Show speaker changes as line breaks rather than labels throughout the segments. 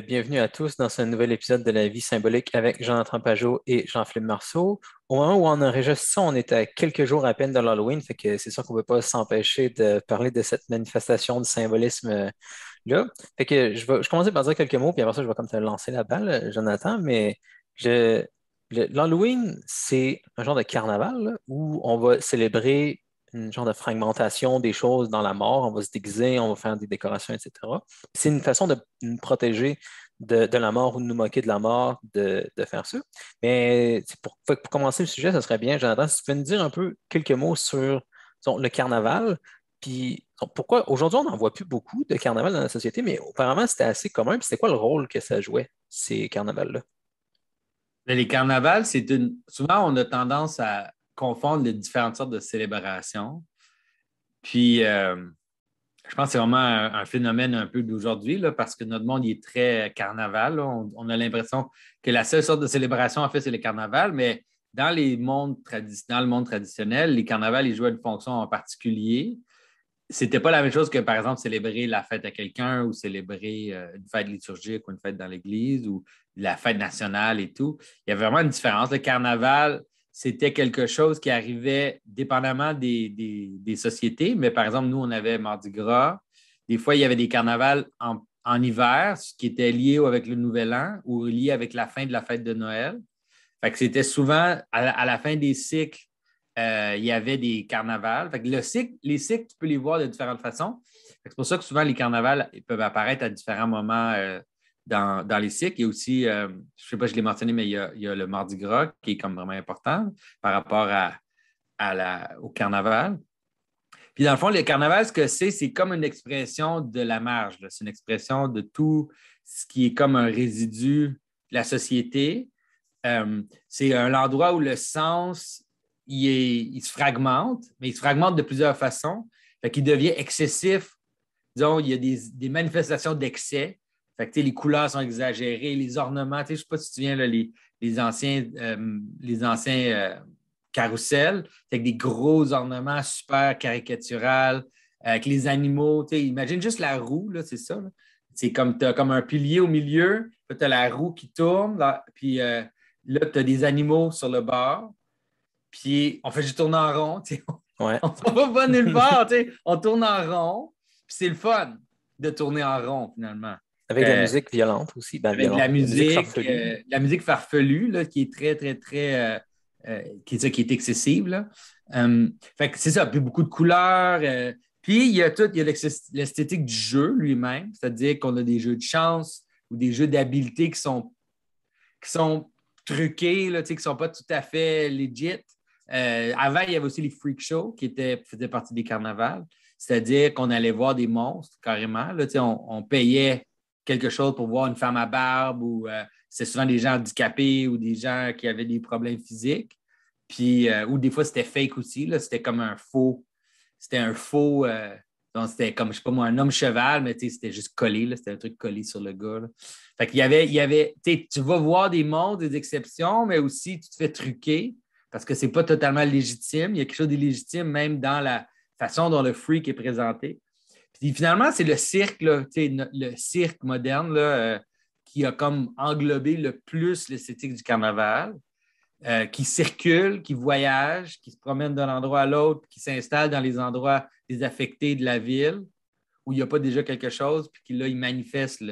Bienvenue à tous dans ce nouvel épisode de La vie symbolique avec Jonathan Pajot et Jean-Philippe Marceau. Au moment où on enregistre ça, on est à quelques jours à peine de l'Halloween, fait que c'est sûr qu'on ne peut pas s'empêcher de parler de cette manifestation de symbolisme-là. Fait que je commencer par dire quelques mots, puis après ça, je vais comme te lancer la balle, Jonathan, mais je, l'Halloween, c'est un genre de carnaval là, où on va célébrer une genre de fragmentation des choses dans la mort. On va se déguiser, on va faire des décorations, etc. C'est une façon de nous protéger de la mort ou de nous moquer de la mort de faire ça. Mais pour commencer le sujet, ce serait bien, Jonathan, si tu peux nous dire un peu quelques mots sur disons, le carnaval, puis pourquoi aujourd'hui on n'en voit plus beaucoup de carnaval dans la société, mais auparavant c'était assez commun, puis c'était quoi le rôle que ça jouait, ces carnavals-là?
Mais les carnavals, souvent, on a tendance à confondre les différentes sortes de célébrations. Puis, je pense que c'est vraiment un phénomène un peu d'aujourd'hui, là, parce que notre monde il est très carnaval, là. On a l'impression que la seule sorte de célébration, en fait, c'est le carnaval, mais dans le monde traditionnel, les carnavals, ils jouaient une fonction en particulier. C'était pas la même chose que, par exemple, célébrer la fête à quelqu'un ou célébrer une fête liturgique ou une fête dans l'église ou la fête nationale et tout. Il y a vraiment une différence. Le carnaval, c'était quelque chose qui arrivait dépendamment des sociétés. Mais par exemple, nous, on avait Mardi Gras. Des fois, il y avait des carnavals en hiver, ce qui était lié avec le Nouvel An ou lié avec la fin de la fête de Noël. Fait que c'était souvent à la fin des cycles, il y avait des carnavals. Fait que les cycles, tu peux les voir de différentes façons. C'est pour ça que souvent les carnavals peuvent apparaître à différents moments dans les cycles. Il y a aussi, je ne sais pas, je l'ai mentionné, mais il y a le Mardi Gras qui est comme vraiment important par rapport au carnaval. Puis dans le fond, le carnaval, ce que c'est comme une expression de la marge, là. C'est une expression de tout ce qui est comme un résidu de la société. C'est un endroit où le sens, il se fragmente, mais il se fragmente de plusieurs façons. Fait qu'il devient excessif. Disons, il y a des manifestations d'excès. Fait que, les couleurs sont exagérées, les ornements, je ne sais pas si tu te souviens, là, les anciens carrousels, avec des gros ornements super caricaturales, avec les animaux. Imagine juste la roue, là, c'est ça. Là. C'est comme tu as comme un pilier au milieu, tu as la roue qui tourne, là, puis là, tu as des animaux sur le bord, puis on fait juste tourner en rond.
Ouais.
On ne va pas nulle part. On tourne en rond, puis c'est le fun de tourner en rond, finalement.
Avec de la
Euh,
musique violente aussi, ben
avec
violente, la musique farfelue.
la musique farfelue, là, qui est très, très, très, qui est excessive, là. Fait que c'est ça, puis beaucoup de couleurs. Puis il y a l'esthétique du jeu lui-même, c'est-à-dire qu'on a des jeux de chance ou des jeux d'habileté qui sont truqués, là, qui ne sont pas tout à fait legit. Avant, il y avait aussi les freak shows faisaient partie des carnavals, c'est-à-dire qu'on allait voir des monstres carrément. Là, on payait quelque chose pour voir une femme à barbe ou c'est souvent des gens handicapés ou des gens qui avaient des problèmes physiques. Puis, ou des fois, c'était fake aussi. Là, c'était comme un faux. C'était un faux. Donc, c'était comme, je sais pas moi, un homme cheval, mais c'était juste collé. Là, c'était un truc collé sur le gars. Là. Fait qu'il y avait, tu vas voir des mondes, des exceptions, mais aussi tu te fais truquer parce que c'est pas totalement légitime. Il y a quelque chose d'illégitime même dans la façon dont le freak est présenté. Puis finalement, c'est le cirque, là, le cirque moderne là, qui a comme englobé le plus l'esthétique du carnaval, qui circule, qui voyage, qui se promène d'un endroit à l'autre, qui s'installe dans les endroits désaffectés de la ville où il n'y a pas déjà quelque chose, puis qui là, il manifeste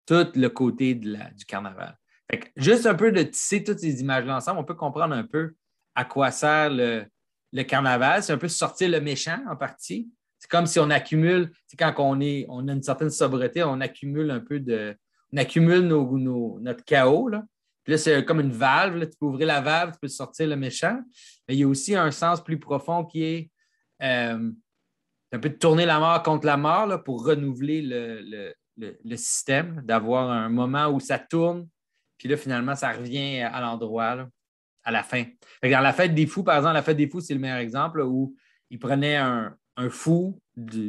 tout le côté du carnaval. Fait que juste un peu de tisser toutes ces images-là ensemble, on peut comprendre un peu à quoi sert le carnaval. C'est un peu sortir le méchant en partie. C'est comme si on accumule, quand on a une certaine sobriété, on accumule un peu on accumule notre chaos. Là. Puis là, c'est comme une valve. Là. Tu peux ouvrir la valve, tu peux sortir le méchant. Mais il y a aussi un sens plus profond qui est un peu de tourner la mort contre la mort là, pour renouveler le système, d'avoir un moment où ça tourne, puis là, finalement, ça revient à l'endroit, là, à la fin. Fait que dans la fête des fous, par exemple, la fête des fous, c'est le meilleur exemple là, où ils prenaient un fou,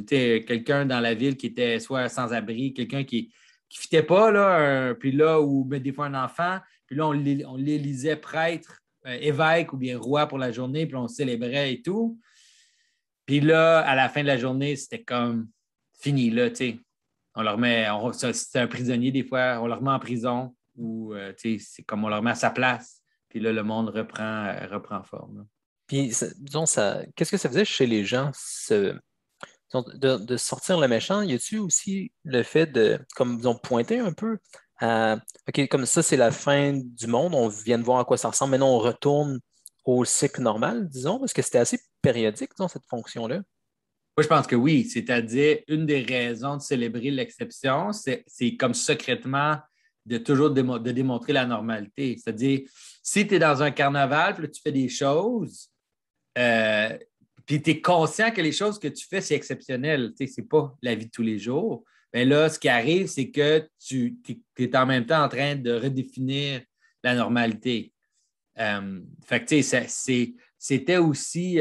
quelqu'un dans la ville qui était soit sans-abri, quelqu'un qui ne fitait pas, là, puis là, ou ben, des fois un enfant, puis là, on l'élisait prêtre, évêque ou bien roi pour la journée, puis on célébrait et tout. Puis là, à la fin de la journée, c'était comme fini, là, tu sais. On leur met, c'est un prisonnier des fois, on le remet en prison ou c'est comme on le remet à sa place. Puis là, le monde reprend forme. Là.
Puis, disons, qu'est-ce que ça faisait chez les gens, disons, de sortir le méchant? Y a-tu aussi le fait de, comme disons, pointer un peu à, OK, comme ça, c'est la fin du monde, on vient de voir à quoi ça ressemble, maintenant on retourne au cycle normal, disons, parce que c'était assez périodique, disons, cette fonction-là.
Moi, je pense que oui. C'est-à-dire, une des raisons de célébrer l'exception, c'est comme secrètement de toujours de démontrer la normalité. C'est-à-dire, si tu es dans un carnaval, puis là, tu fais des choses, euh, puis tu es conscient que les choses que tu fais, c'est exceptionnel. Tu sais, c'est pas la vie de tous les jours. Mais là, ce qui arrive, c'est que tu es en même temps en train de redéfinir la normalité. Fait que, tu sais, c'était aussi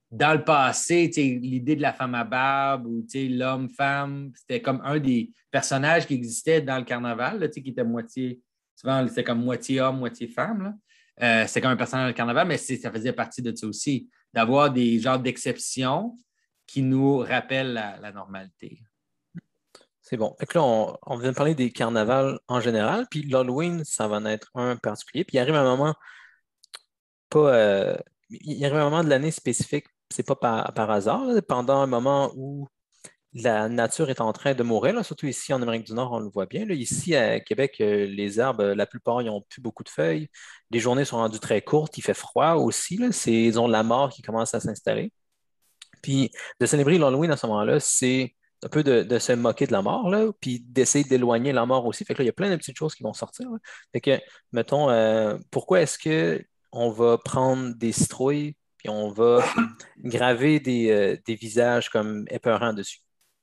dans le passé, tu sais, l'idée de la femme à barbe ou tu sais, l'homme-femme, c'était comme un des personnages qui existait dans le carnaval, là, tu sais, qui était moitié, souvent, c'était comme moitié homme, moitié femme. Là. C'était comme un personnage dans le carnaval, mais ça faisait partie de ça aussi, d'avoir des genres d'exceptions qui nous rappellent la normalité.
C'est bon. Fait que là, on vient de parler des carnavals en général, puis l'Halloween, ça va en être un particulier. Puis il arrive un moment, pas, il arrive un moment de l'année spécifique, c'est pas par hasard, là, pendant un moment où la nature est en train de mourir, là, surtout ici en Amérique du Nord, on le voit bien. Là. Ici, à Québec, les arbres, la plupart, ils n'ont plus beaucoup de feuilles. Les journées sont rendues très courtes, il fait froid aussi. Là. Ils ont la mort qui commence à s'installer. Puis de célébrer l'Halloween à ce moment-là, c'est un peu de se moquer de la mort, là, puis d'essayer d'éloigner la mort aussi. Fait que là, il y a plein de petites choses qui vont sortir. Là. Fait que, mettons, pourquoi est-ce que on va prendre des citrouilles, puis on va graver des visages comme épeurants dessus?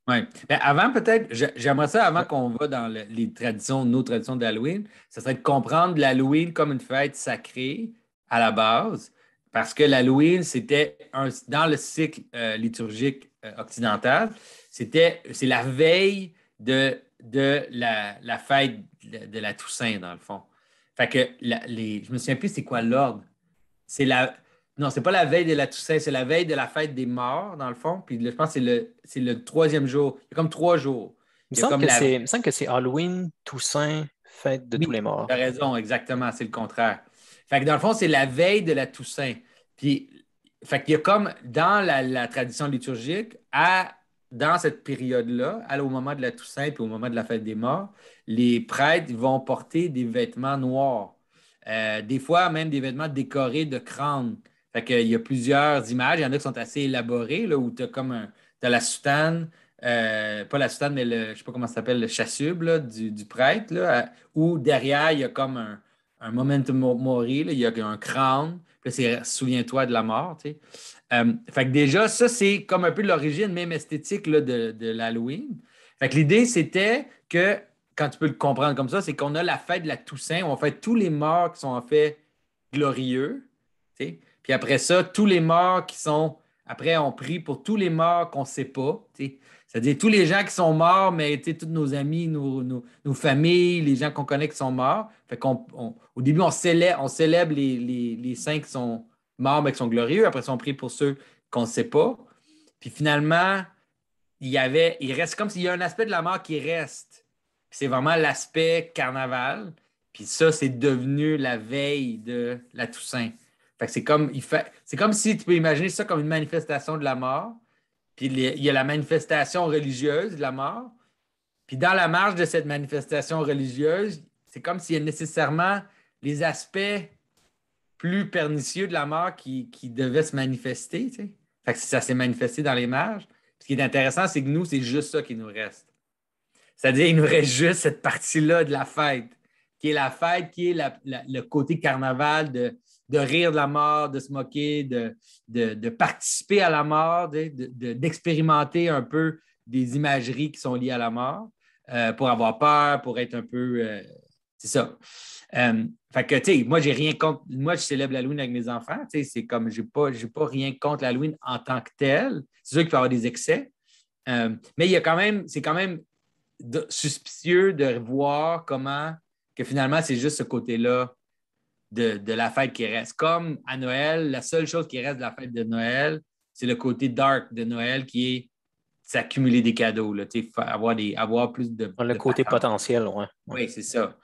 Oui. Ben, avant, peut-être, j'aimerais ça, avant qu'on va dans les traditions, nos traditions d'Halloween, ça serait de comprendre l'Halloween comme une fête sacrée à la base, parce que l'Halloween, dans le cycle liturgique occidental, c'est la veille de la fête de la Toussaint, dans le fond. Fait que je me souviens plus c'est quoi l'ordre. C'est la. Non, c'est pas la veille de la Toussaint, c'est la veille de la fête des morts, dans le fond. Puis je pense que c'est le troisième jour. Il y a comme 3 jours. Il y a comme la.
Il me semble que c'est Halloween, Toussaint, fête de tous les
Oui, tu
morts.
as raison, exactement, c'est le contraire. Fait que dans le fond, c'est la veille de la Toussaint. Puis, fait qu'il y a comme dans la tradition liturgique, dans cette période-là, au moment de la Toussaint puis au moment de la fête des morts, les prêtres vont porter des vêtements noirs. Des fois, même des vêtements décorés de crâne. Fait qu'il y a plusieurs images. Il y en a qui sont assez élaborées, là, où tu as t'as la soutane, pas la soutane, mais je ne sais pas comment ça s'appelle, le chasuble là, du prêtre, là, où derrière, il y a comme un momentum mori, là, il y a un crâne, puis là, c'est souviens-toi de la mort. Tu sais. Fait que déjà, ça, c'est comme un peu l'origine même esthétique là, de l'Halloween. Fait que l'idée, c'était que, quand tu peux le comprendre comme ça, c'est qu'on a la fête de la Toussaint, où on fait tous les morts qui sont en fait glorieux. Tu sais. Puis après ça, tous les morts qui sont. Après, on prie pour tous les morts qu'on ne sait pas. Tu sais. C'est-à-dire tous les gens qui sont morts, mais tous nos amis, nos familles, les gens qu'on connaît qui sont morts. Fait au début, on célèbre les saints qui sont morts, mais qui sont glorieux. Après ça, on prie pour ceux qu'on ne sait pas. Puis finalement, il reste comme s'il y a un aspect de la mort qui reste. Puis c'est vraiment l'aspect carnaval. Puis ça, c'est devenu la veille de la Toussaint. Fait que c'est comme si tu peux imaginer ça comme une manifestation de la mort. Puis il y a la manifestation religieuse de la mort. Puis dans la marge de cette manifestation religieuse, c'est comme s'il y a nécessairement les aspects plus pernicieux de la mort qui devaient se manifester. Tu sais. Fait que ça s'est manifesté dans les marges. Ce qui est intéressant, c'est que nous, c'est juste ça qui nous reste. C'est-à-dire, il nous reste juste cette partie-là de la fête, qui est la fête, qui est le côté carnaval de rire de la mort, de se moquer, de participer à la mort, d'expérimenter un peu des imageries qui sont liées à la mort pour avoir peur, pour être un peu. C'est ça. Fait que, tu sais, moi, j'ai rien contre. Moi, je célèbre l'Halloween avec mes enfants. Tu sais, c'est comme, j'ai pas rien contre l'Halloween en tant que tel. C'est sûr qu'il peut y avoir des excès. Mais il y a quand même, c'est quand même suspicieux de voir comment que finalement, c'est juste ce côté-là de la fête qui reste. Comme à Noël, la seule chose qui reste de la fête de Noël, c'est le côté dark de Noël qui est s'accumuler des cadeaux, là, avoir plus
Le
de
côté
patentes.
potentiel, ouais.
Oui, c'est ça.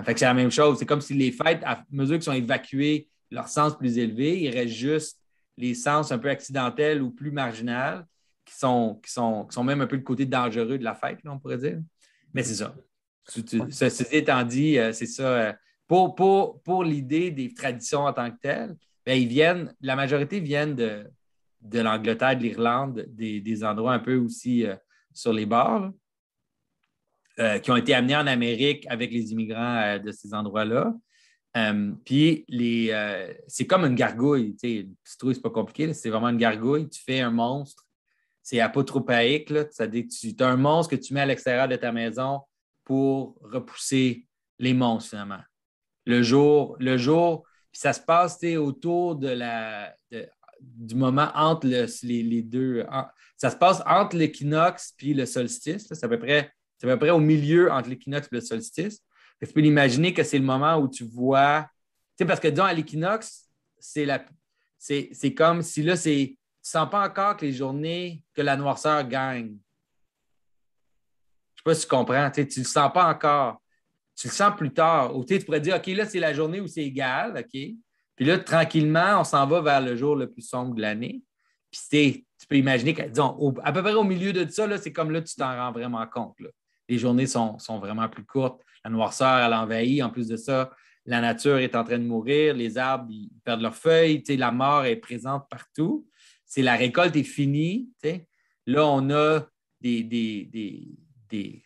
Fait que c'est la même chose. C'est comme si les fêtes, à mesure qu'ils sont évacués, leur sens plus élevé, il reste juste les sens un peu accidentels ou plus marginaux qui sont même un peu le côté dangereux de la fête, là, on pourrait dire. Mais c'est ça.
Ouais.
Ceci étant dit, c'est ça. Pour l'idée des traditions en tant que telles, ben, la majorité viennent de l'Angleterre, de l'Irlande, des endroits un peu aussi sur les bords, là, qui ont été amenés en Amérique avec les immigrants de ces endroits-là. Puis, c'est comme une gargouille. Une citrouille, c'est pas compliqué. Là, c'est vraiment une gargouille. Tu fais un monstre. C'est apotropaïque. Là, c'est-à-dire que tu as un monstre que tu mets à l'extérieur de ta maison pour repousser les monstres, finalement. Puis ça se passe autour du moment entre les deux. Ça se passe entre l'équinoxe et le solstice. Là. C'est à peu près au milieu entre l'équinoxe et le solstice. Tu peux l'imaginer que c'est le moment où tu vois. Tu sais, parce que disons, à l'équinoxe, c'est comme si là, tu ne sens pas encore que les journées, que la noirceur gagne. Je ne sais pas si tu comprends. Tu ne le sens pas encore. Tu le sens plus tard. Ou tu pourrais dire, OK, là, c'est la journée où c'est égal, OK? Puis là, tranquillement, on s'en va vers le jour le plus sombre de l'année. Puis tu peux imaginer que, disons, à peu près au milieu de ça, là, c'est comme là, tu t'en rends vraiment compte. Là. Les journées sont vraiment plus courtes. La noirceur, elle envahit. En plus de ça, la nature est en train de mourir. Les arbres, ils perdent leurs feuilles. La mort est présente partout. La récolte est finie. Là, on a les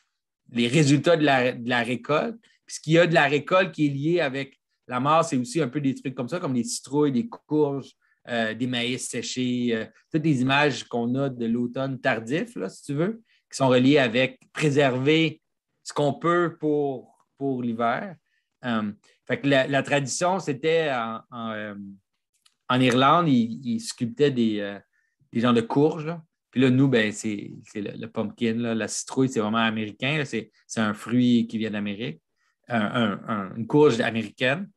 résultats de la récolte. Puis ce qu'il y a de la récolte qui est lié avec la mort, c'est aussi un peu des trucs comme ça, comme les citrouilles, des courges, des maïs séchés, toutes les images qu'on a de l'automne tardif, là, si tu veux, qui sont reliées avec préserver ce qu'on peut pour l'hiver. Fait que la tradition, c'était en Irlande, ils sculptaient des genres de courges, là. Puis là, nous, ben, c'est le pumpkin, là, la citrouille, c'est vraiment américain. Là, c'est un fruit qui vient d'Amérique, une courge américaine.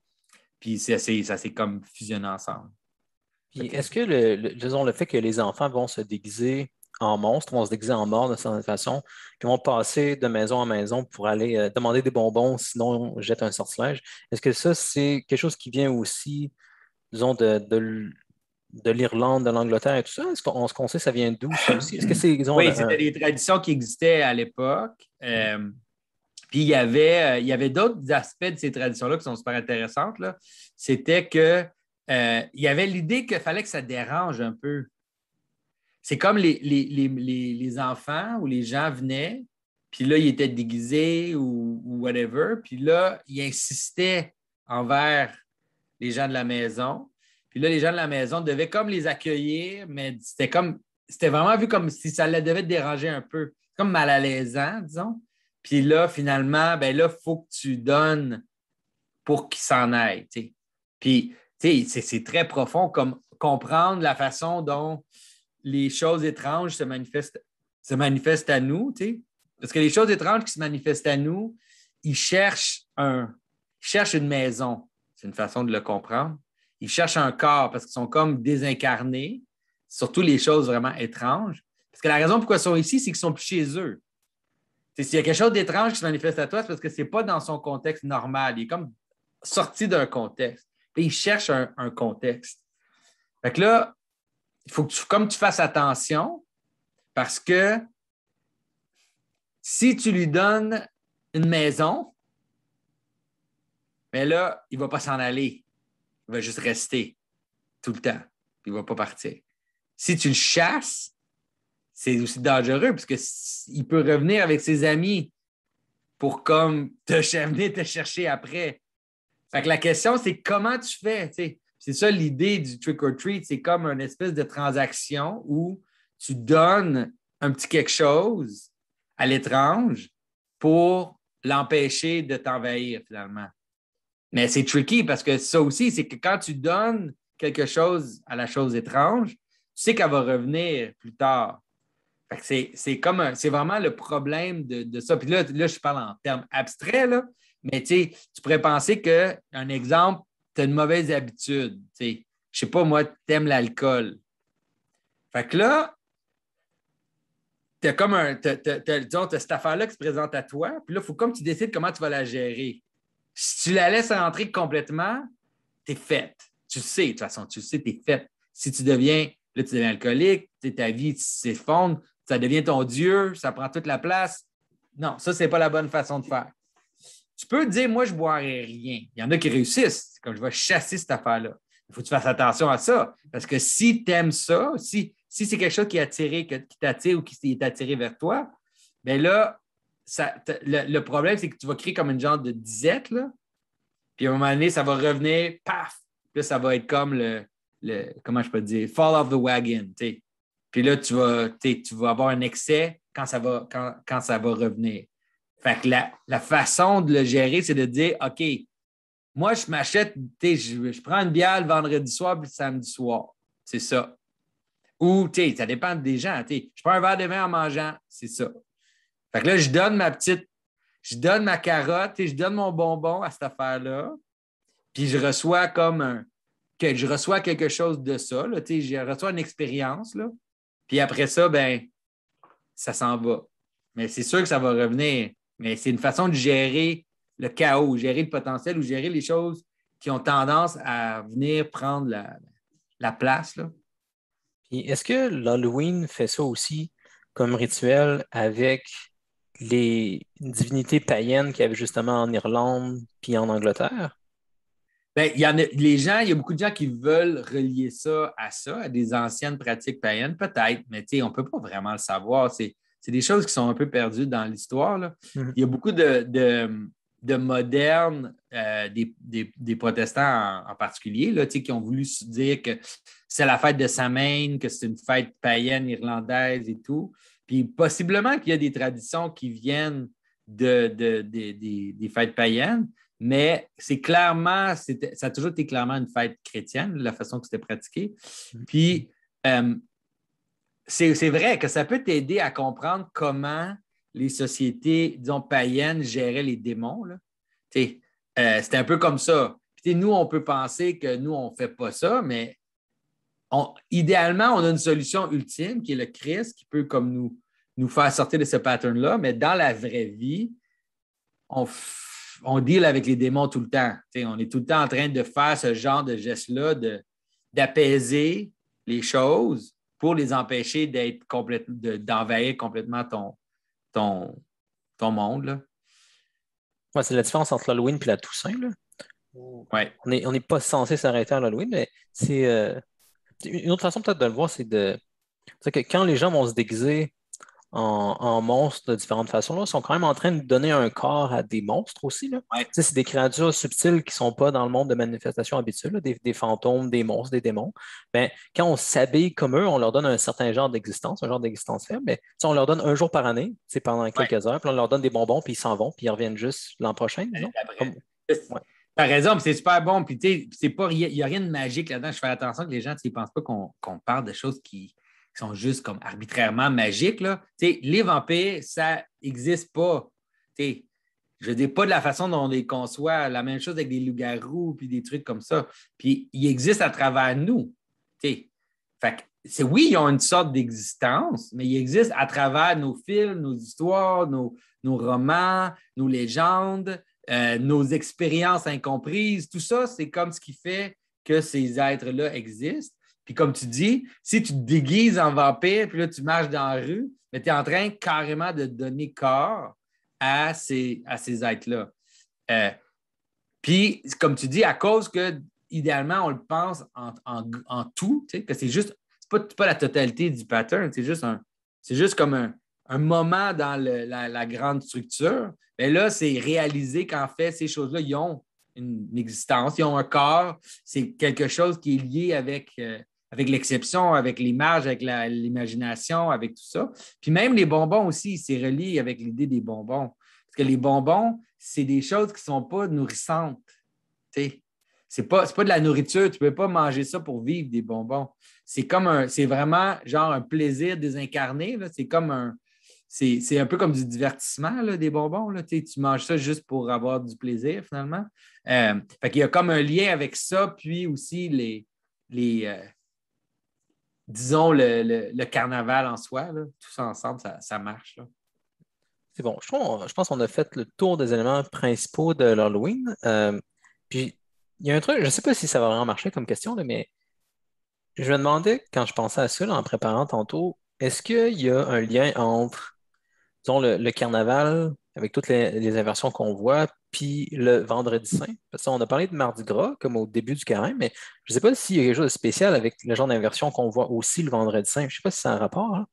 Puis ça s'est comme fusionné ensemble.
Puis est-ce que disons, le fait que les enfants vont se déguiser en monstres, vont se déguiser en morts de certaine façon, puis vont passer de maison en maison pour aller demander des bonbons, sinon on jette un sortilège, est-ce que ça, c'est quelque chose qui vient aussi, disons, de l'Irlande, de l'Angleterre et tout ça? Est-ce qu'on sait ça vient d'où, ça aussi? Est-ce que c'est, disons,
Oui, c'était des traditions qui existaient à l'époque. Puis il y avait d'autres aspects de ces traditions-là qui sont super intéressantes, là. C'était que il y avait l'idée qu'il fallait que ça dérange un peu. C'est comme les enfants ou les gens venaient, puis là, ils étaient déguisés ou whatever, puis là, ils insistaient envers les gens de la maison. Puis là, les gens de la maison devaient comme les accueillir, mais c'était vraiment vu comme si ça devait te déranger un peu, comme mal à l'aisant, disons. Puis là, finalement, ben là, il faut que tu donnes pour qu'ils s'en aillent. T'sais. Puis, c'est très profond, comme comprendre la façon dont les choses étranges se manifestent à nous. T'sais. Parce que les choses étranges qui se manifestent à nous, ils cherchent une maison. C'est une façon de le comprendre. Ils cherchent un corps parce qu'ils sont comme désincarnés, surtout les choses vraiment étranges. Parce que la raison pourquoi ils sont ici, c'est qu'ils ne sont plus chez eux. S'il y a quelque chose d'étrange qui se manifeste à toi, c'est parce que ce n'est pas dans son contexte normal. Il est comme sorti d'un contexte. Puis il cherche un contexte. Fait que là, il faut que tu fasses attention parce que si tu lui donnes une maison, mais là, il ne va pas s'en aller. Il va juste rester tout le temps. Il ne va pas partir. Si tu le chasses, c'est aussi dangereux parce qu'il peut revenir avec ses amis pour comme venir te chercher après. Fait que la question, c'est comment tu fais? T'sais? C'est ça l'idée du trick or treat. C'est comme une espèce de transaction où tu donnes un petit quelque chose à l'étrange pour l'empêcher de t'envahir finalement. Mais c'est tricky parce que ça aussi, c'est que quand tu donnes quelque chose à la chose étrange, tu sais qu'elle va revenir plus tard. Fait que c'est vraiment le problème de ça. Puis là, je parle en termes abstraits, là, mais tu pourrais penser qu'un exemple, tu as une mauvaise habitude. Je ne sais pas, moi, tu aimes l'alcool. Fait que là, tu as comme disons, t'as cette affaire-là qui se présente à toi, puis là, il faut comme tu décides comment tu vas la gérer. Si tu la laisses rentrer complètement, tu es faite. Tu le sais, de toute façon, tu le sais, tu es faite. Si tu deviens alcoolique, ta vie s'effondre, ça devient ton Dieu, ça prend toute la place. Non, ça, c'est pas la bonne façon de faire. Tu peux te dire, moi, je ne boirai rien. Il y en a qui réussissent. C'est comme je vais chasser cette affaire-là. Il faut que tu fasses attention à ça. Parce que si tu aimes ça, si c'est quelque chose qui t'attire ou qui est attiré vers toi, bien là, le problème, c'est que tu vas créer comme une genre de disette, là. Puis à un moment donné, ça va revenir, paf! Puis là, ça va être comme comment je peux dire, fall off the wagon. T'sais. Puis là, tu vas avoir un excès quand ça va revenir. Fait que la façon de le gérer, c'est de dire, OK, moi, je m'achète, je prends une bière le vendredi soir puis le samedi soir. C'est ça. Ou, ça dépend des gens. Je prends un verre de vin en mangeant. C'est ça. Fait que là, je donne ma carotte, je donne mon bonbon à cette affaire-là, puis je reçois quelque chose de ça. Là, je reçois une expérience. Là, puis après ça, ben, ça s'en va. Mais c'est sûr que ça va revenir. Mais c'est une façon de gérer le chaos, gérer le potentiel ou gérer les choses qui ont tendance à venir prendre la place. Là.
Puis est-ce que l'Halloween fait ça aussi comme rituel avec les divinités païennes qu'il y avait justement en Irlande puis en Angleterre?
Bien, il y a beaucoup de gens qui veulent relier ça, à des anciennes pratiques païennes, peut-être, mais on ne peut pas vraiment le savoir. C'est des choses qui sont un peu perdues dans l'histoire. Là.
Mhm.
Il y a beaucoup de modernes, des protestants en particulier, là, qui ont voulu se dire que c'est la fête de Samhain, que c'est une fête païenne irlandaise et tout. Puis possiblement qu'il y a des traditions qui viennent des fêtes païennes, mais ça a toujours été clairement une fête chrétienne, la façon que c'était pratiqué. Puis, c'est vrai que ça peut t'aider à comprendre comment les sociétés, disons, païennes géraient les démons. Là. C'était un peu comme ça. Puis, nous, on peut penser que nous, on ne fait pas ça, mais idéalement, on a une solution ultime qui est le Christ qui peut comme nous faire sortir de ce pattern-là, mais dans la vraie vie, on deal avec les démons tout le temps. On est tout le temps en train de faire ce genre de geste-là, d'apaiser les choses pour les empêcher d'envahir complètement ton monde. Là.
Ouais, c'est la différence entre l'Halloween et la Toussaint. Là.
Ouais.
On n'est pas censé s'arrêter à l'Halloween, mais c'est une autre façon peut-être de le voir, c'est que quand les gens vont se déguiser en monstres de différentes façons, là, ils sont quand même en train de donner un corps à des monstres aussi. Là.
Ouais.
C'est des créatures subtiles qui ne sont pas dans le monde de manifestation habituelle, là, des fantômes, des monstres, des démons. Ben, quand on s'habille comme eux, on leur donne un certain genre d'existence, un genre d'existence faible. Mais, on leur donne un jour par année, pendant quelques heures, puis on leur donne des bonbons, puis ils s'en vont, puis ils reviennent juste l'an prochain, disons.
Ouais. T'as raison, c'est super bon. Puis, il n'y a rien de magique là-dedans. Je fais attention que les gens ne pensent pas qu'on parle de choses qui sont juste comme arbitrairement magiques. Là. Les vampires, ça n'existe pas. Je ne dis pas de la façon dont on les conçoit. La même chose avec des loups-garous puis des trucs comme ça. Puis, ils existent à travers nous. Fait que, oui, ils ont une sorte d'existence, mais ils existent à travers nos films, nos histoires, nos romans, nos légendes. Nos expériences incomprises, tout ça, c'est comme ce qui fait que ces êtres-là existent. Puis comme tu dis, si tu te déguises en vampire, puis là, tu marches dans la rue, mais tu es en train carrément de donner corps à ces êtres-là. Puis, comme tu dis, à cause que, idéalement, on le pense en tout, que c'est juste, c'est pas la totalité du pattern, c'est juste comme un moment dans la grande structure. Mais là, c'est réaliser qu'en fait, ces choses-là, ils ont une existence, ils ont un corps. C'est quelque chose qui est lié avec l'exception, avec l'image, avec l'imagination, avec tout ça. Puis même les bonbons aussi, c'est relié avec l'idée des bonbons. Parce que les bonbons, c'est des choses qui ne sont pas nourrissantes. C'est pas de la nourriture. Tu ne peux pas manger ça pour vivre des bonbons. C'est vraiment genre un plaisir désincarné. Là. C'est un peu comme du divertissement, là, des bonbons. Là. Tu manges ça juste pour avoir du plaisir, finalement. Fait qu'il y a comme un lien avec ça, puis aussi disons, le carnaval en soi, là, tout ça ensemble, ça marche. Là.
C'est bon. Je pense qu'on a fait le tour des éléments principaux de l'Halloween. Puis, il y a un truc, je ne sais pas si ça va vraiment marcher comme question, là, mais je me demandais, quand je pensais à ça, là, en préparant tantôt, est-ce qu'il y a un lien entre, disons, le carnaval, avec toutes les inversions qu'on voit, puis le vendredi saint? Parce qu'on a parlé de Mardi Gras, comme au début du carême, mais je ne sais pas s'il y a quelque chose de spécial avec le genre d'inversion qu'on voit aussi le vendredi saint. Je ne sais pas si c'est un rapport, hein.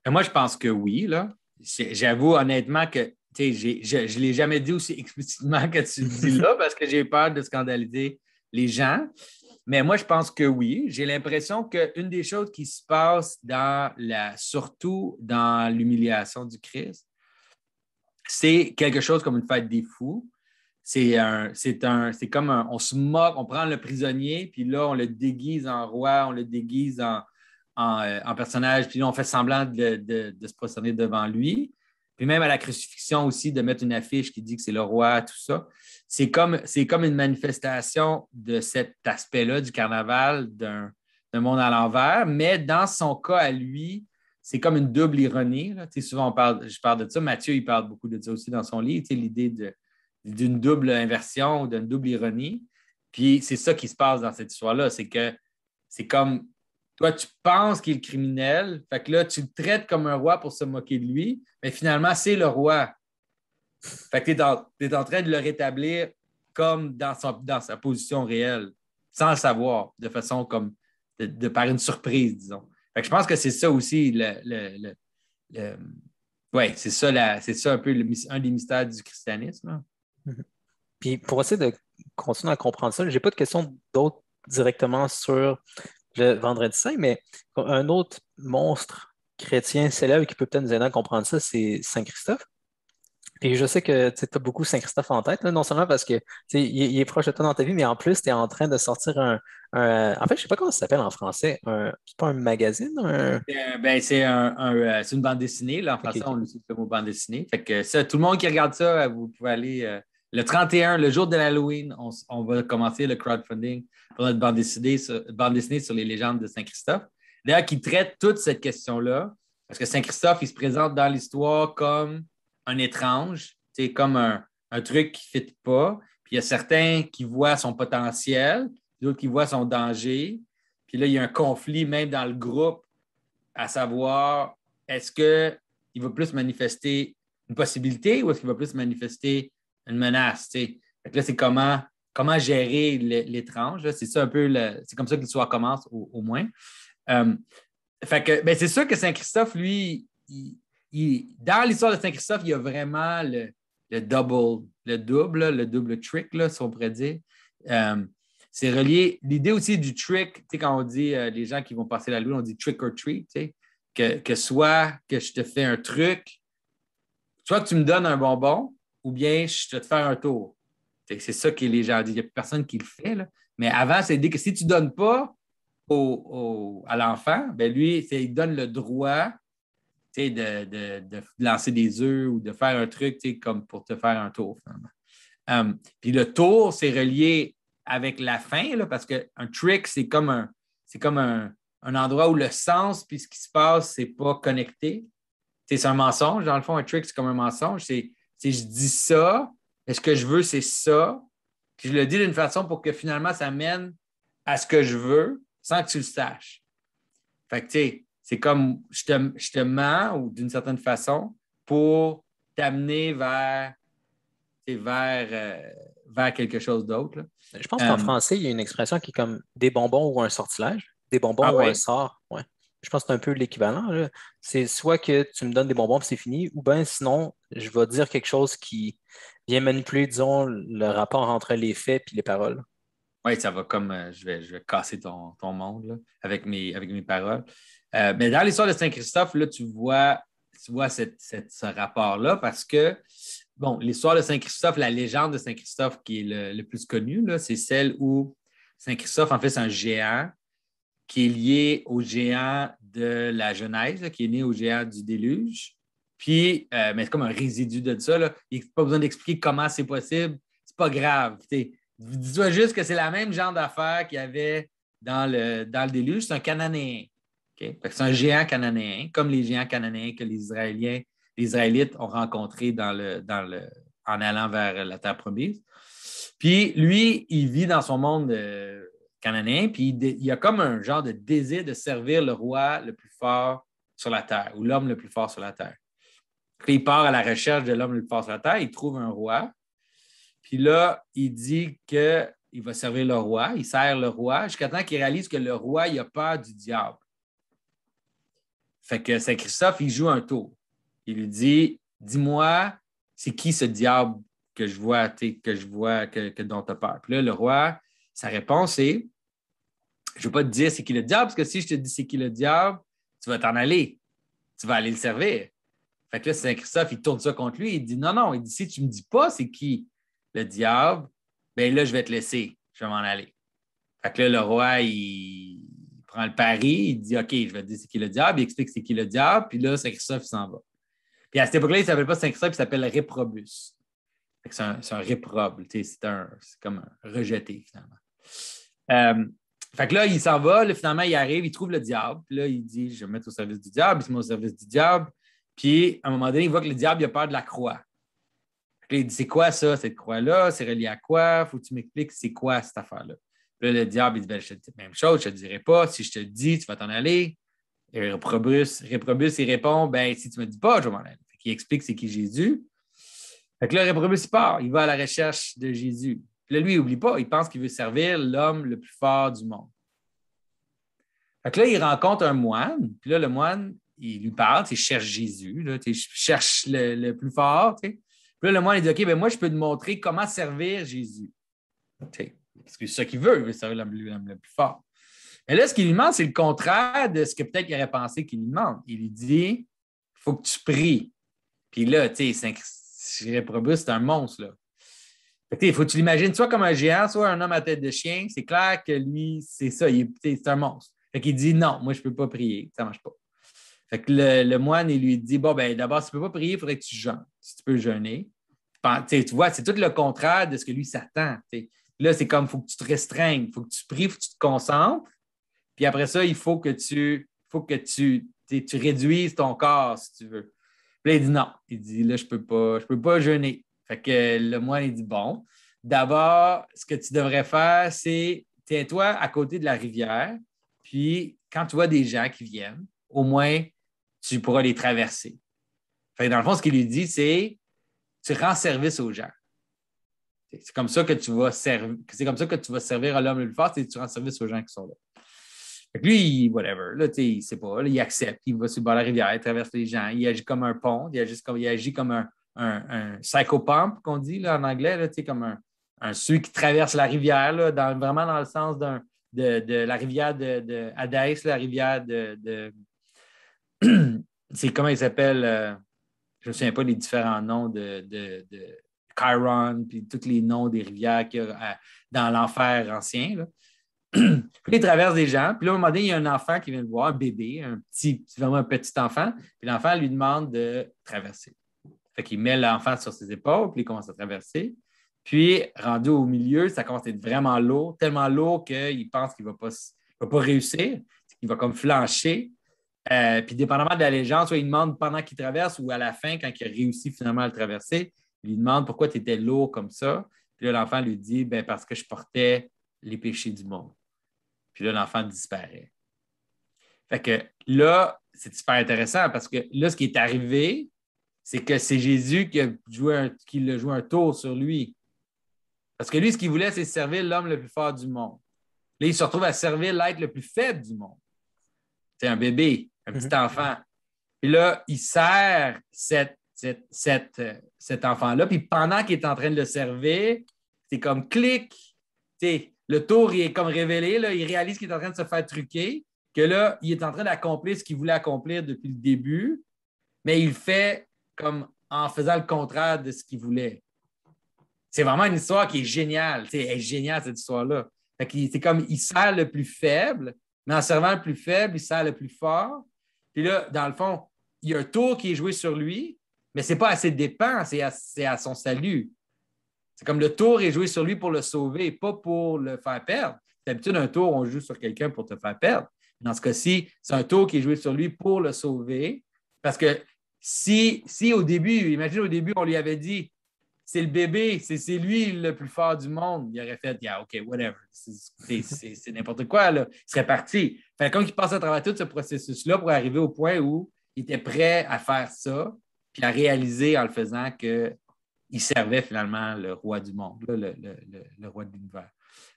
Et moi, je pense que oui. Là. J'avoue honnêtement que je ne l'ai jamais dit aussi explicitement que tu le dis là parce que j'ai peur de scandaliser les gens. Mais moi, je pense que oui. J'ai l'impression qu'une des choses qui se passe surtout dans l'humiliation du Christ, c'est quelque chose comme une fête des fous. C'est comme on se moque, on prend le prisonnier, puis là, on le déguise en roi, on le déguise en personnage, puis là, on fait semblant de se prosterner devant lui. Puis même à la crucifixion aussi, de mettre une affiche qui dit que c'est le roi, tout ça. C'est comme une manifestation de cet aspect-là du carnaval, d'un monde à l'envers, mais dans son cas à lui, c'est comme une double ironie. Là. Souvent, je parle de ça. Matthieu, il parle beaucoup de ça aussi dans son livre, l'idée d'une double inversion ou d'une double ironie. Puis c'est ça qui se passe dans cette histoire-là. C'est que c'est comme toi, tu penses qu'il est criminel, fait que là, tu le traites comme un roi pour se moquer de lui, mais finalement, c'est le roi. Fait que tu es en train de le rétablir comme dans sa position réelle, sans le savoir, de façon comme par une surprise, disons. Fait que je pense que c'est ça aussi ouais, c'est ça un peu un des mystères du christianisme. Là.
Mhm. Puis pour essayer de continuer à comprendre ça, j'ai pas de questions d'autres directement sur le Vendredi Saint, mais un autre monstre chrétien célèbre qui peut peut-être nous aider à comprendre ça, c'est Saint Christophe. Et je sais que tu as beaucoup Saint-Christophe en tête, là, non seulement parce que il est proche de toi dans ta vie, mais en plus, tu es en train de sortir en fait, je sais pas comment ça s'appelle en français. C'est pas un magazine?
C'est une bande dessinée. Là, en
Ok,
français,
ok.
on utilise le mot bande dessinée. Fait que ça, tout le monde qui regarde ça, vous pouvez aller le 31, le jour de l'Halloween, on va commencer le crowdfunding pour notre bande dessinée sur les légendes de Saint-Christophe. D'ailleurs, qui traite toute cette question-là, parce que Saint-Christophe, il se présente dans l'histoire comme un étrange, comme un truc qui ne fit pas. Puis il y a certains qui voient son potentiel, d'autres qui voient son danger. Puis là, il y a un conflit même dans le groupe à savoir est-ce qu'il va plus manifester une possibilité ou est-ce qu'il va plus manifester une menace? Fait que là, c'est comment gérer l'étrange. C'est ça un peu c'est comme ça que l'histoire commence, au moins. Euh, fait que ben, c'est sûr que Saint-Christophe, lui, dans l'histoire de Saint-Christophe, il y a vraiment le double trick, là, si on pourrait dire. C'est relié. L'idée aussi du trick, quand on dit les gens qui vont passer la lune, on dit trick or treat, que soit que je te fais un truc, soit que tu me donnes un bonbon, ou bien je te fais un tour. C'est ça que les gens disent. Il n'y a personne qui le fait. Là. Mais avant, c'est dit que si tu ne donnes pas à l'enfant, ben lui, il donne le droit de lancer des œufs ou de faire un truc comme pour te faire un tour, finalement. Puis le tour, c'est relié avec la fin, là, parce qu'un trick, c'est comme un endroit où le sens puis ce qui se passe, c'est pas connecté. C'est un mensonge. Dans le fond, un trick, c'est comme un mensonge. C'est je dis ça, et ce que je veux, c'est ça. Puis je le dis d'une façon pour que finalement, ça mène à ce que je veux sans que tu le saches. Fait que, tu sais, c'est comme je te mens ou d'une certaine façon pour t'amener vers quelque chose d'autre.
Je pense qu'en français, il y a une expression qui est comme des bonbons ou un sortilège, des bonbons ou un
Oui?
sort. Ouais. Je pense que c'est un peu l'équivalent, là. C'est soit que tu me donnes des bonbons et c'est fini, ou bien sinon, je vais dire quelque chose qui vient manipuler, disons, le rapport entre les faits et les paroles.
Oui, ça va comme je vais casser ton monde là, avec mes paroles. Mais dans l'histoire de Saint-Christophe, là, tu vois ce rapport-là parce que, bon, l'histoire de Saint-Christophe, la légende de Saint-Christophe qui est le plus connue, là, c'est celle où Saint-Christophe, en fait, c'est un géant qui est lié au géant de la Genèse, là, qui est né au géant du déluge. Puis, mais c'est comme un résidu de ça. Là. Il n'y a pas besoin d'expliquer comment c'est possible. C'est pas grave. Dis-toi juste que c'est la même genre d'affaire qu'il y avait dans le déluge. C'est un Cananéen. Okay? Fait que c'est un géant cananéen, comme les géants cananéens que les Israélites ont rencontrés en allant vers la terre promise. Puis lui, il vit dans son monde cananéen, puis il a comme un genre de désir de servir le roi le plus fort sur la terre, ou l'homme le plus fort sur la terre. Puis il part à la recherche de l'homme le plus fort sur la terre, il trouve un roi, puis là, il dit qu'il va servir le roi, il sert le roi, jusqu'à temps qu'il réalise que le roi, il a peur du diable. Fait que Saint-Christophe, il joue un tour. Il lui dit, dis-moi, c'est qui ce diable que je vois, dont tu as peur? Puis là, le roi, sa réponse est, je ne veux pas te dire c'est qui le diable, parce que si je te dis c'est qui le diable, tu vas t'en aller. Tu vas aller le servir. Fait que là, Saint-Christophe, il tourne ça contre lui. Il dit, non, il dit, si tu ne me dis pas c'est qui le diable, bien là, je vais te laisser. Je vais m'en aller. Fait que là, le roi, il prend le pari, il dit, OK, je vais te dire c'est qui le diable, il explique c'est qui le diable, puis là, Saint-Christophe, il s'en va. Puis à cette époque-là, il ne s'appelle pas Saint-Christophe, il s'appelle Réprobus. C'est un réprobe, c'est comme un rejeté, finalement. Fait que là, il s'en va, là, finalement, il arrive, il trouve le diable, puis là, il dit, je vais me mettre au service du diable, il se met au service du diable, puis à un moment donné, il voit que le diable, il a peur de la croix. Puis là, il dit, c'est quoi ça, cette croix-là? C'est relié à quoi? Faut que tu m'expliques c'est quoi cette affaire-là. Puis là, le diable, il dit, ben, je te dis la même chose, je ne te dirai pas. Si je te le dis, tu vas t'en aller. Et Réprobus, il répond, ben, si tu ne me dis pas, je vais m'en aller. Il explique c'est qui Jésus. Fait que là, Réprobus, il part. Il va à la recherche de Jésus. Puis là, lui, il n'oublie pas. Il pense qu'il veut servir l'homme le plus fort du monde. Fait que là, il rencontre un moine. Puis là, le moine, il lui parle. Il cherche Jésus. Là, il cherche le plus fort. T'sais. Puis là, le moine, il dit, OK, ben moi, je peux te montrer comment servir Jésus. T'sais. Parce que c'est ça qu'il veut. Il veut servir l'homme le plus fort. Mais là, ce qu'il lui demande, c'est le contraire de ce que peut-être il aurait pensé qu'il lui demande. Il lui dit, il faut que tu pries. Puis là, tu sais, Réprobus, c'est un monstre, là. Il faut que tu l'imagines soit comme un géant, soit un homme à tête de chien. C'est clair que lui, c'est ça, c'est un monstre. Fait qu'il dit non, moi, je ne peux pas prier, ça ne marche pas. Fait que le moine, il lui dit bon, ben d'abord, si tu ne peux pas prier, il faudrait que tu jeûnes. Si tu peux jeûner. Tu vois, c'est tout le contraire de ce que lui s'attend. Là, c'est comme il faut que tu te restreignes, il faut que tu pries, il faut que tu te concentres. Puis après ça, il faut que tu réduises ton corps, si tu veux. Puis là, il dit non. Il dit là, je peux pas jeûner. Fait que le moine, il dit bon, d'abord, ce que tu devrais faire, c'est tiens-toi à côté de la rivière, puis quand tu vois des gens qui viennent, au moins, tu pourras les traverser. Fait que dans le fond, ce qu'il lui dit, c'est tu rends service aux gens. C'est comme ça que tu vas servir à l'homme le plus fort, c'est que tu rends service aux gens qui sont là. Fait que lui, whatever, là, il ne sait pas, là, il accepte, il va sur le bord de la rivière, il traverse les gens, il agit comme un pont, il agit comme un psychopomp, qu'on dit là, en anglais, là, comme celui qui traverse la rivière, là, vraiment dans le sens de la rivière de Hadès, la rivière c'est comment il s'appelle, je ne me souviens pas des différents noms de Chiron, puis tous les noms des rivières qu'il y a dans l'enfer ancien. Là. Puis il traverse des gens, puis là, à un moment donné, il y a un enfant qui vient le voir, un bébé, vraiment un petit enfant, puis l'enfant lui demande de traverser. Fait qu'il met l'enfant sur ses épaules, puis il commence à traverser. Puis, rendu au milieu, ça commence à être vraiment lourd, tellement lourd qu'il pense qu'il ne va pas réussir, qu'il va comme flancher. Puis, dépendamment de la légende, soit il demande pendant qu'il traverse ou à la fin, quand il a réussi finalement à le traverser, il lui demande pourquoi tu étais lourd comme ça. Puis là, l'enfant lui dit ben, parce que je portais les péchés du monde. Puis là, l'enfant disparaît. Fait que là, c'est super intéressant parce que là, ce qui est arrivé, c'est que c'est Jésus qui a joué un tour sur lui. Parce que lui, ce qu'il voulait, c'est servir l'homme le plus fort du monde. Là, il se retrouve à servir l'être le plus faible du monde. C'est un bébé, un petit enfant. Puis là, il sert cet enfant-là. Puis pendant qu'il est en train de le servir, c'est comme clic. Le tour, il est comme révélé. Là, il réalise qu'il est en train de se faire truquer, que là, il est en train d'accomplir ce qu'il voulait accomplir depuis le début, mais il le fait comme en faisant le contraire de ce qu'il voulait. C'est vraiment une histoire qui est géniale. Elle est géniale, cette histoire-là. C'est comme il sert le plus faible, mais en servant le plus faible, il sert le plus fort. Puis là, dans le fond, il y a un tour qui est joué sur lui, mais ce n'est pas à ses dépens, c'est à son salut. C'est comme le tour est joué sur lui pour le sauver, pas pour le faire perdre. D'habitude, un tour, on joue sur quelqu'un pour te faire perdre. Dans ce cas-ci, c'est un tour qui est joué sur lui pour le sauver. Parce que si au début, imagine au début, on lui avait dit c'est le bébé, c'est lui le plus fort du monde, il aurait fait yeah, OK, whatever. C'est n'importe quoi, là. Il serait parti. Fait que comme il passe à travers tout ce processus-là pour arriver au point où il était prêt à faire ça, puis à réaliser en le faisant qu'il servait finalement le roi du monde, là, le roi de l'univers.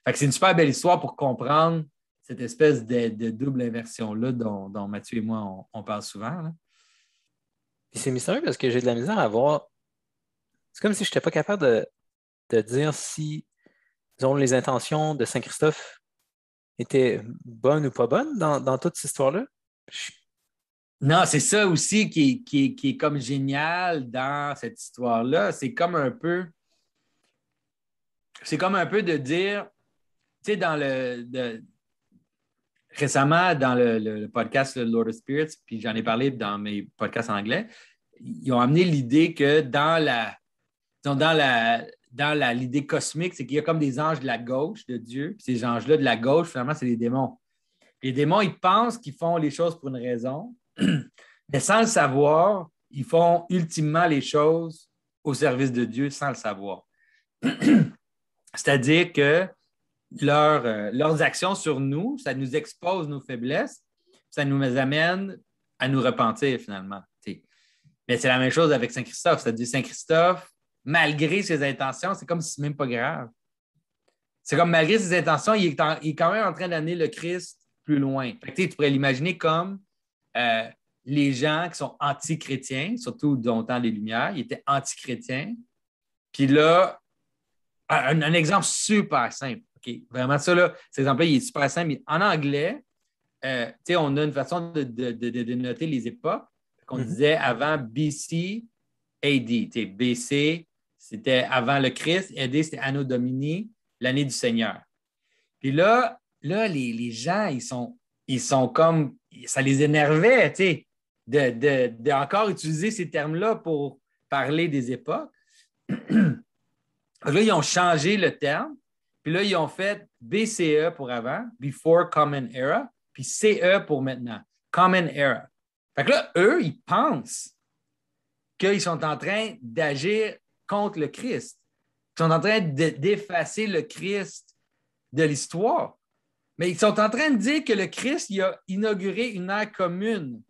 Fait que c'est une super belle histoire pour comprendre cette espèce de double inversion-là dont Mathieu et moi, on parle souvent. Là.
Puis c'est mystérieux parce que j'ai de la misère à voir. C'est comme si je n'étais pas capable de dire si, disons, les intentions de Saint-Christophe étaient bonnes ou pas bonnes dans toute cette histoire-là.
Non, c'est ça aussi qui est comme génial dans cette histoire-là. C'est comme un peu de dire, tu sais, récemment, dans le podcast Lord of Spirits, puis j'en ai parlé dans mes podcasts en anglais, ils ont amené l'idée que dans l'idée cosmique, c'est qu'il y a comme des anges de la gauche de Dieu, puis ces anges-là de la gauche, finalement, c'est des démons. Les démons, ils pensent qu'ils font les choses pour une raison, mais sans le savoir, ils font ultimement les choses au service de Dieu sans le savoir. C'est-à-dire que leurs actions sur nous, ça nous expose nos faiblesses, ça nous amène à nous repentir finalement. T'sais. Mais c'est la même chose avec Saint-Christophe, c'est-à-dire Saint-Christophe, malgré ses intentions, c'est comme si c'est même pas grave. C'est comme malgré ses intentions, il est quand même en train d'amener le Christ plus loin. Fait que, tu pourrais l'imaginer comme les gens qui sont anti-chrétiens, surtout dans le temps des Lumières, ils étaient anti-chrétiens. Puis là, un exemple super simple. Okay? Vraiment, ça, là, cet exemple-là, il est super simple. En anglais, on a une façon de dénoter les époques qu'on disait avant BC, AD. BC, c'était avant le Christ. AD, c'était Anno Domini, l'année du Seigneur. Puis là les gens, ils sont comme... Ça les énervait, de encore utiliser ces termes-là pour parler des époques. Là, ils ont changé le terme. Puis là, ils ont fait BCE pour avant, Before Common Era, puis CE pour maintenant, Common Era. Fait que là, eux, ils pensent qu'ils sont en train d'agir contre le Christ. Ils sont en train d'effacer le Christ de l'histoire. Mais ils sont en train de dire que le Christ il a inauguré une ère commune.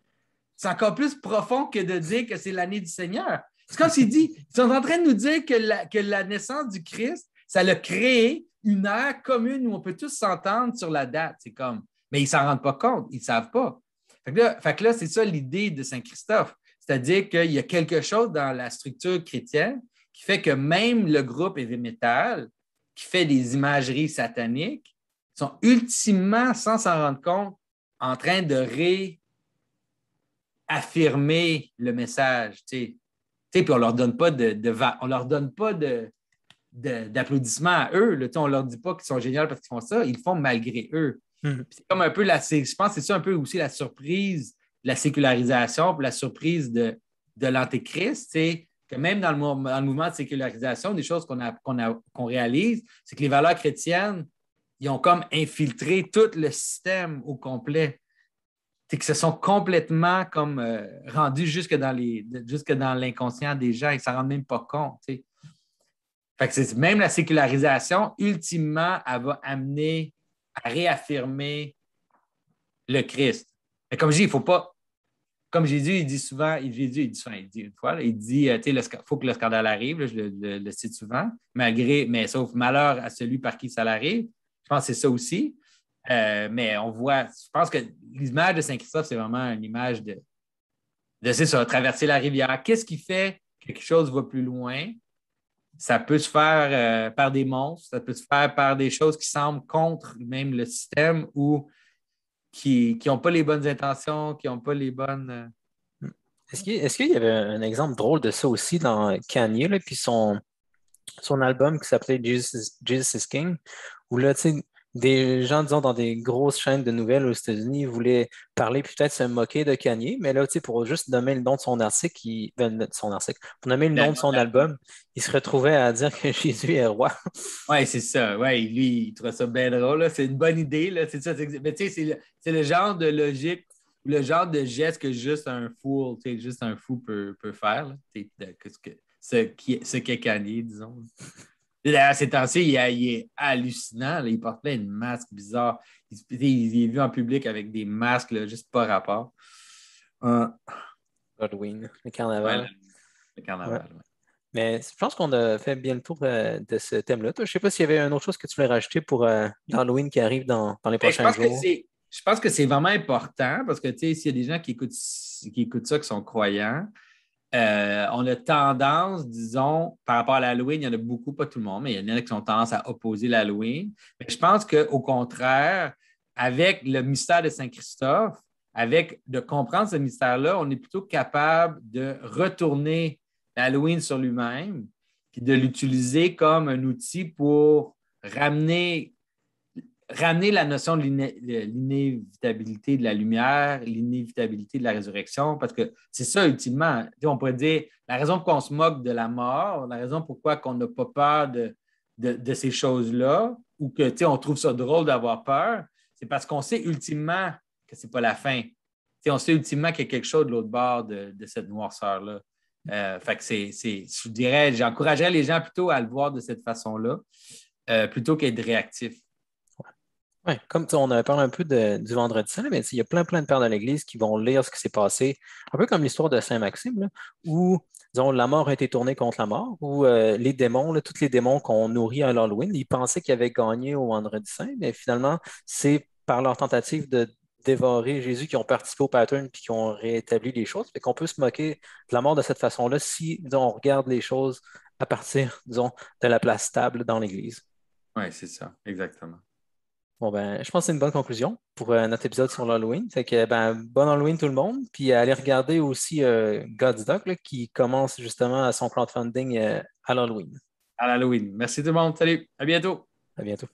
C'est encore plus profond que de dire que c'est l'année du Seigneur. C'est comme s'il dit, ils sont en train de nous dire que la naissance du Christ, ça a créé une ère commune où on peut tous s'entendre sur la date. C'est comme, mais ils ne s'en rendent pas compte, ils ne savent pas. Fait que là, c'est ça l'idée de Saint-Christophe. C'est-à-dire qu'il y a quelque chose dans la structure chrétienne qui fait que même le groupe heavy metal, qui fait des imageries sataniques, sont ultimement, sans s'en rendre compte, en train de réaffirmer le message. Puis on ne leur donne pas d'applaudissements à eux. Là, on ne leur dit pas qu'ils sont géniaux parce qu'ils font ça, ils le font malgré eux. C'est comme un peu je pense que c'est ça un peu aussi la surprise de la sécularisation, puis la surprise de l'Antéchrist, que même dans le mouvement de sécularisation, des choses qu'on réalise, c'est que les valeurs chrétiennes, ils ont comme infiltré tout le système au complet. C'est qu'ils se sont complètement comme rendus jusque dans l'inconscient des gens, ils ne s'en rendent même pas compte. T'sais. Fait que même la sécularisation, ultimement, elle va amener à réaffirmer le Christ. Mais comme je dis, il ne faut pas. Comme Jésus, il dit souvent, il dit une fois, là, il dit, il faut que le scandale arrive, là, je le cite souvent, mais sauf malheur à celui par qui ça arrive. Je pense que c'est ça aussi. Mais on voit, je pense que l'image de Saint-Christophe, c'est vraiment une image de c'est ça, traverser la rivière. Qu'est-ce qui fait que quelque chose va plus loin? Ça peut se faire par des monstres, ça peut se faire par des choses qui semblent contre même le système ou qui n'ont pas les bonnes intentions, qui n'ont pas les bonnes...
Est-ce qu'il y avait un exemple drôle de ça aussi dans Kanye, là, puis son album qui s'appelait Jesus is King, où là, tu sais, des gens, disons, dans des grosses chaînes de nouvelles aux États-Unis voulaient parler, puis peut-être se moquer de Kanye, mais là, tu sais, pour juste nommer le nom de son article, son article, pour nommer le nom de son album, il se retrouvait à dire que Jésus est roi.
Ouais, c'est ça. Ouais, lui, il trouve ça bien drôle, là. C'est une bonne idée, là. C'est ça. Mais tu sais, c'est le genre de logique, le genre de geste que juste un fou, tu sais, juste un fou peut faire, là. Ce qu'est Kanye, disons. Et d'ailleurs, ces temps-ci, il est hallucinant, là. Il porte plein de masques bizarres. Il est vu en public avec des masques, là, juste pas rapport.
Godwin, le
Ouais,
carnaval.
le
Ouais.
carnaval. Ouais.
Mais je pense qu'on a fait bien le tour de ce thème-là. Toi, je ne sais pas s'il y avait une autre chose que tu voulais rajouter pour l'Halloween qui arrive dans les
Ben, je
prochains
pense que
jours.
c'est vraiment important parce que, tu sais, s'il y a des gens qui écoutent ça, qui sont croyants, on a tendance, disons, par rapport à l'Halloween, il y en a beaucoup, pas tout le monde, mais il y en a qui ont tendance à opposer l'Halloween. Mais je pense qu'au contraire, avec le mystère de Saint-Christophe, avec de comprendre ce mystère-là, on est plutôt capable de retourner l'Halloween sur lui-même, puis de l'utiliser comme un outil pour ramener la notion de l'inévitabilité de la lumière, l'inévitabilité de la résurrection, parce que c'est ça, ultimement. On pourrait dire la raison pour qu'on se moque de la mort, la raison pourquoi on n'a pas peur de ces choses-là, ou que on trouve ça drôle d'avoir peur, c'est parce qu'on sait ultimement que ce n'est pas la fin. On sait ultimement qu'il y a quelque chose de l'autre bord de cette noirceur-là. Fait que je dirais, j'encouragerais les gens plutôt à le voir de cette façon-là, plutôt qu'être réactif.
Oui, comme on avait parlé un peu du Vendredi Saint, mais il y a plein de pères de l'Église qui vont lire ce qui s'est passé, un peu comme l'histoire de Saint-Maxime, là, où disons, la mort a été tournée contre la mort, où les démons, là, tous les démons qu'on nourrit à l'Halloween, ils pensaient qu'ils avaient gagné au Vendredi Saint, mais finalement, c'est par leur tentative de dévorer Jésus qui ont participé au pattern puis qui ont rétabli les choses. Fait qu'on peut se moquer de la mort de cette façon-là si disons, on regarde les choses à partir, disons, de la place stable dans l'Église.
Oui, c'est ça, exactement.
Bon, ben, je pense que c'est une bonne conclusion pour notre épisode sur l'Halloween. Fait que, ben, bon Halloween tout le monde. Puis allez regarder aussi God's Doc là, qui commence justement à son crowdfunding à l'Halloween.
À l'Halloween. Merci tout le monde. Salut. À bientôt.
À bientôt.